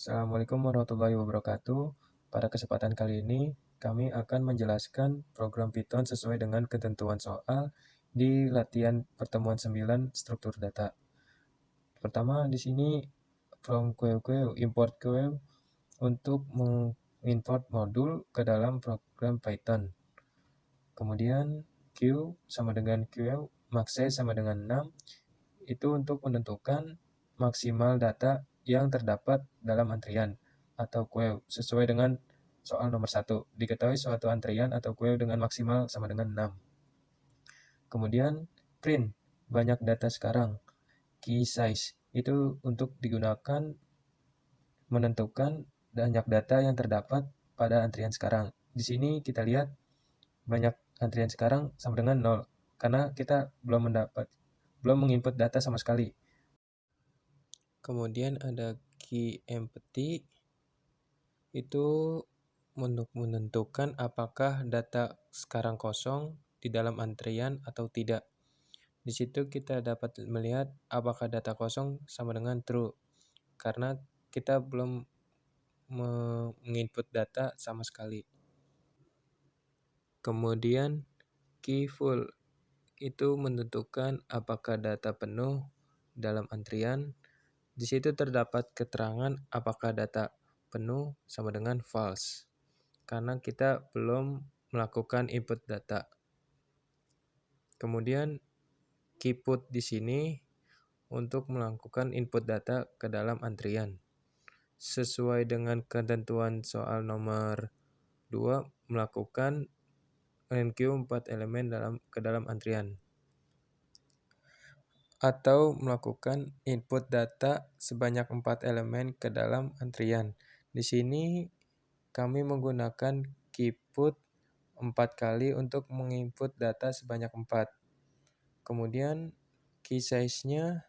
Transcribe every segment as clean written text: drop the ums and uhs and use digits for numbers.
Assalamualaikum warahmatullahi wabarakatuh. Pada kesempatan kali ini, kami akan menjelaskan program Python sesuai dengan ketentuan soal di latihan pertemuan 9 struktur data. Pertama, di sini from queue import queue untuk mengimport modul ke dalam program Python. Kemudian queue sama dengan queue, max-size sama dengan 6, itu untuk menentukan maksimal data yang terdapat dalam antrian atau queue sesuai dengan soal nomor 1. Diketahui suatu antrian atau queue dengan maksimal sama dengan 6. Kemudian print banyak data sekarang. Key size itu untuk digunakan menentukan banyak data yang terdapat pada antrian sekarang. Di sini kita lihat banyak antrian sekarang sama dengan 0 karena kita belum menginput data sama sekali. Kemudian ada key empty, itu untuk menentukan apakah data sekarang kosong di dalam antrian atau tidak. Di situ kita dapat melihat apakah data kosong sama dengan true, karena kita belum menginput data sama sekali. Kemudian key full, itu menentukan apakah data penuh dalam antrian. Di situ terdapat keterangan apakah data penuh sama dengan false, karena kita belum melakukan input data. Kemudian key put di sini untuk melakukan input data ke dalam antrian. Sesuai dengan ketentuan soal nomor 2, melakukan enq 4 elemen ke dalam antrian. Atau melakukan input data sebanyak 4 elemen ke dalam antrian. Di sini kami menggunakan key put 4 kali untuk menginput data sebanyak 4. Kemudian key size-nya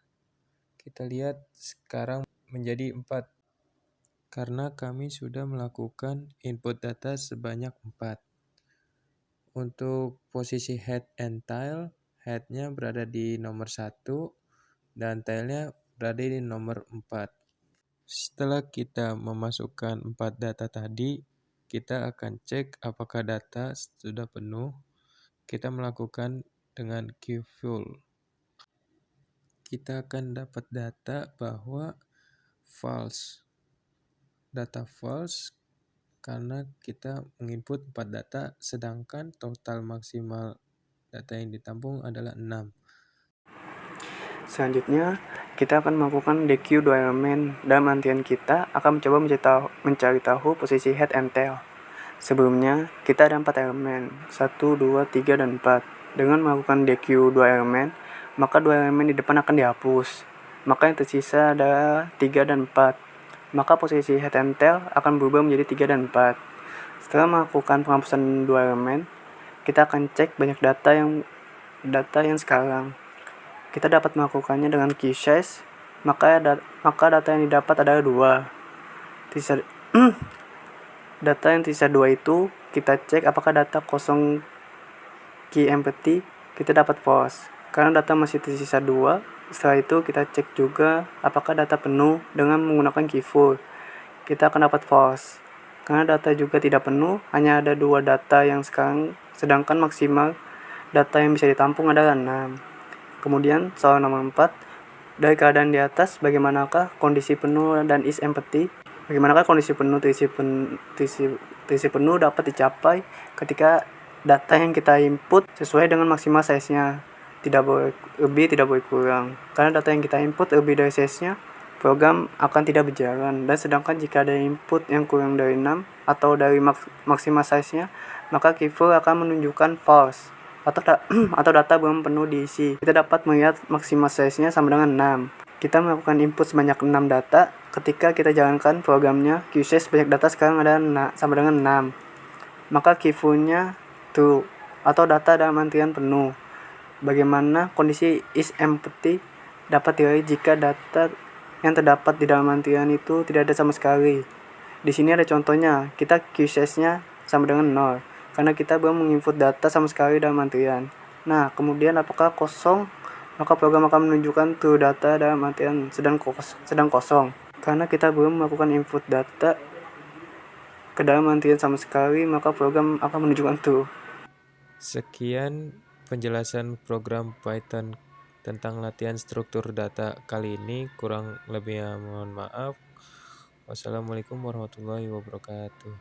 kita lihat sekarang menjadi 4 karena kami sudah melakukan input data sebanyak 4. Untuk posisi head and tail, head-nya berada di nomor 1 dan tail-nya berada di nomor 4. Setelah kita memasukkan 4 data tadi, kita akan cek apakah data sudah penuh. Kita melakukan dengan queue full. Kita akan dapat data bahwa false. Data false karena kita menginput 4 data, sedangkan total maksimal data yang ditampung adalah 6. Selanjutnya, kita akan melakukan deq 2 elemen. Dalam antrian kita akan mencoba mencari tahu posisi head and tail. Sebelumnya, kita ada 4 elemen, 1, 2, 3, dan 4. Dengan melakukan deq 2 elemen, maka 2 elemen di depan akan dihapus. Maka yang tersisa adalah 3 dan 4. Maka posisi head and tail akan berubah menjadi 3 dan 4. Setelah melakukan penghapusan 2 elemen, kita akan cek banyak data yang sekarang. Kita dapat melakukannya dengan key size, maka data yang didapat adalah 2. Data yang tersisa 2 itu kita cek apakah data kosong key empty, kita dapat false. Karena data masih tersisa 2, setelah itu kita cek juga apakah data penuh dengan menggunakan key full. Kita akan dapat false. Karena data juga tidak penuh, hanya ada 2 data yang sekarang, sedangkan maksimal data yang bisa ditampung adalah 6. Kemudian soal nomor 4, dari keadaan di atas, bagaimanakah kondisi penuh dan is empty? Bagaimanakah kondisi penuh terisi penuh dapat dicapai ketika data yang kita input sesuai dengan maksimal size-nya. Tidak boleh lebih, tidak boleh kurang. Karena data yang kita input lebih dari size-nya, program akan tidak berjalan. Dan sedangkan jika ada input yang kurang dari 6 atau dari maksimal size-nya, maka key full akan menunjukkan false. Atau data belum penuh diisi. Kita dapat melihat maksimal size-nya sama dengan 6. Kita melakukan input sebanyak 6 data. Ketika kita jalankan programnya, queue size banyak data sekarang ada sama dengan 6. Maka key full-nya true atau data dalam antrian penuh. Bagaimana kondisi is empty dapat diraih jika data yang terdapat di dalam antrian itu tidak ada sama sekali. Di sini ada contohnya, kita queue size-nya sama dengan 0. Karena kita belum menginput data sama sekali dalam antrian. Nah, kemudian apakah kosong? Maka program akan menunjukkan true data dalam antrian sedang kosong. Karena kita belum melakukan input data ke dalam antrian sama sekali, maka program akan menunjukkan true. Sekian penjelasan program Python tentang latihan struktur data kali ini. Kurang lebihnya mohon maaf. Wassalamualaikum warahmatullahi wabarakatuh.